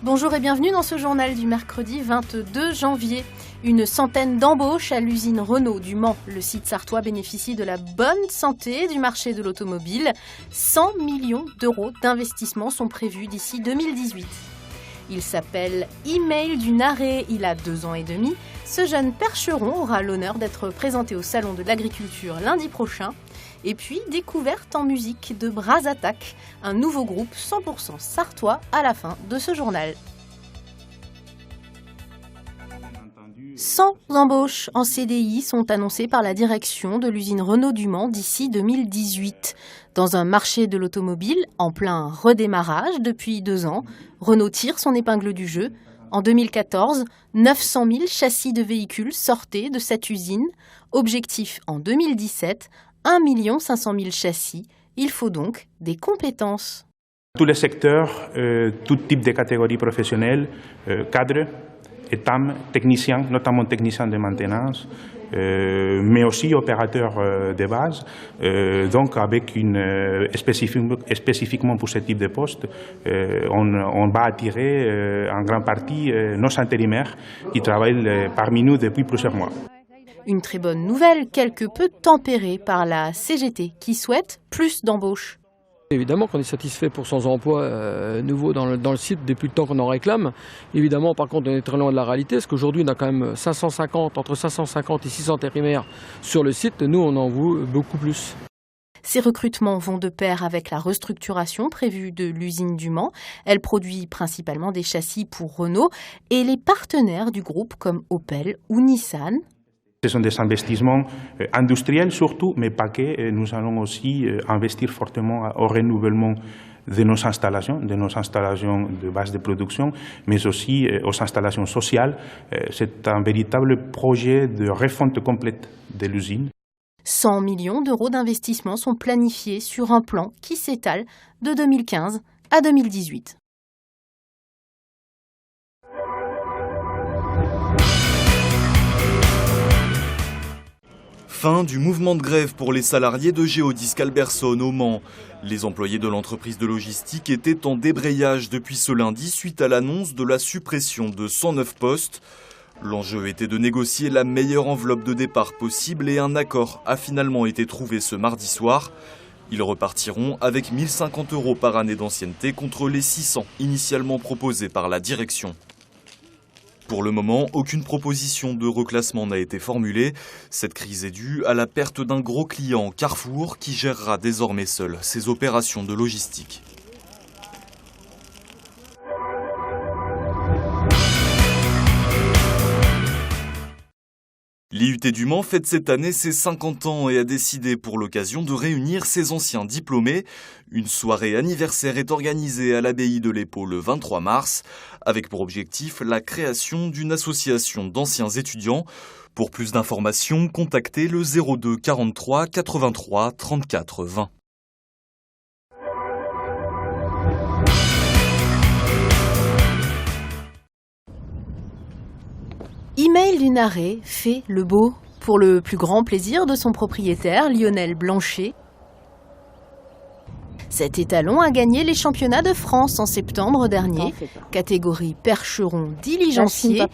Bonjour et bienvenue dans ce journal du mercredi 22 janvier. Une centaine d'embauches à l'usine Renault du Mans. Le site sartois bénéficie de la bonne santé du marché de l'automobile. 100 millions d'euros d'investissement sont prévus d'ici 2018. Il s'appelle Email du Naré, il a 2 ans et demi. Ce jeune percheron aura l'honneur d'être présenté au Salon de l'Agriculture lundi prochain. Et puis, découverte en musique de Bras Attack, un nouveau groupe 100% sartois à la fin de ce journal. 100 embauches en CDI sont annoncées par la direction de l'usine Renault du Mans d'ici 2018. Dans un marché de l'automobile en plein redémarrage depuis 2 ans, Renault tire son épingle du jeu. En 2014, 900 000 châssis de véhicules sortaient de cette usine. Objectif en 2017, 1 500 000 châssis. Il faut donc des compétences. Tous les secteurs, tout type de catégories professionnelles, cadres, ETAM, techniciens, notamment techniciens de maintenance, mais aussi opérateurs de base. Donc avec spécifiquement pour ce type de poste, on va attirer en grande partie nos intérimaires qui travaillent parmi nous depuis plusieurs mois. Une très bonne nouvelle, quelque peu tempérée par la CGT qui souhaite plus d'embauches. Évidemment qu'on est satisfait pour 100 emplois nouveaux dans le site depuis le temps qu'on en réclame. Évidemment, par contre, on est très loin de la réalité, parce qu'aujourd'hui, on a quand même entre 550 et 600 intérimaires sur le site. Nous, on en veut beaucoup plus. Ces recrutements vont de pair avec la restructuration prévue de l'usine du Mans. Elle produit principalement des châssis pour Renault et les partenaires du groupe comme Opel ou Nissan. Ce sont des investissements industriels surtout, mais pas que. Nous allons aussi investir fortement au renouvellement de nos installations de base de production, mais aussi aux installations sociales. C'est un véritable projet de refonte complète de l'usine. 100 millions d'euros d'investissement sont planifiés sur un plan qui s'étale de 2015 à 2018. Fin du mouvement de grève pour les salariés de Geodis Alberson au Mans. Les employés de l'entreprise de logistique étaient en débrayage depuis ce lundi suite à l'annonce de la suppression de 109 postes. L'enjeu était de négocier la meilleure enveloppe de départ possible et un accord a finalement été trouvé ce mardi soir. Ils repartiront avec 1 050 € par année d'ancienneté contre les 600 initialement proposés par la direction. Pour le moment, aucune proposition de reclassement n'a été formulée. Cette crise est due à la perte d'un gros client, Carrefour, qui gérera désormais seul ses opérations de logistique. L'IUT du Mans fête cette année ses 50 ans et a décidé pour l'occasion de réunir ses anciens diplômés. Une soirée anniversaire est organisée à l'abbaye de l'Épau le 23 mars, avec pour objectif la création d'une association d'anciens étudiants. Pour plus d'informations, contactez le 02 43 83 34 20. Email du Naré fait le beau pour le plus grand plaisir de son propriétaire, Lionel Blanchet. Cet étalon a gagné les championnats de France en septembre dernier, catégorie percheron diligencier.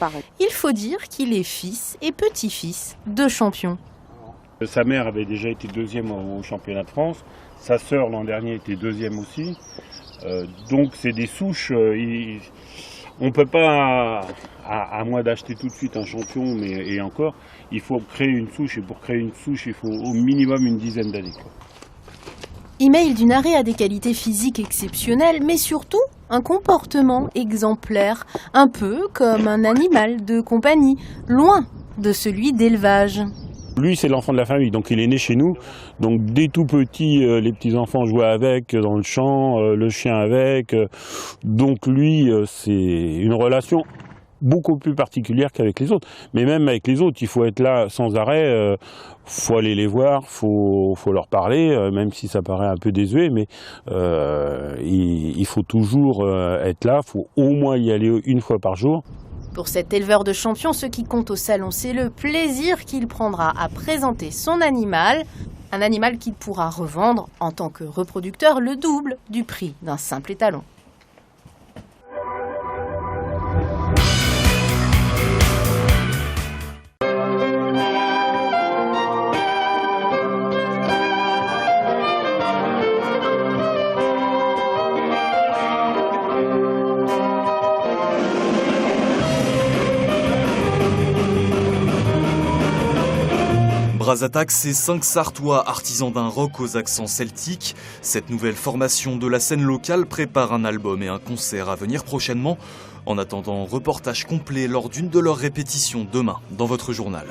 Il faut dire qu'il est fils et petit-fils de champions. Sa mère avait déjà été 2e au championnat de France, sa sœur l'an dernier était 2e aussi. Donc c'est des souches... On ne peut pas, à moins d'acheter tout de suite un champion, et encore, il faut créer une souche. Et pour créer une souche, il faut au minimum une dizaine d'années. Email du Naré a des qualités physiques exceptionnelles, mais surtout un comportement exemplaire, un peu comme un animal de compagnie, loin de celui d'élevage. Lui, c'est l'enfant de la famille, donc il est né chez nous. Donc dès tout petit, les petits-enfants jouaient avec dans le champ, le chien avec. Donc lui, c'est une relation beaucoup plus particulière qu'avec les autres. Mais même avec les autres, il faut être là sans arrêt, faut aller les voir, faut leur parler, même si ça paraît un peu désuet, mais il faut toujours être là, il faut au moins y aller 1 fois par jour. Pour cet éleveur de champions, ce qui compte au salon, c'est le plaisir qu'il prendra à présenter son animal. Un animal qu'il pourra revendre en tant que reproducteur le double du prix d'un simple étalon. Bras Attack, c'est 5 Sartois artisans d'un rock aux accents celtiques. Cette nouvelle formation de la scène locale prépare un album et un concert à venir prochainement. En attendant, reportage complet lors d'une de leurs répétitions demain dans votre journal.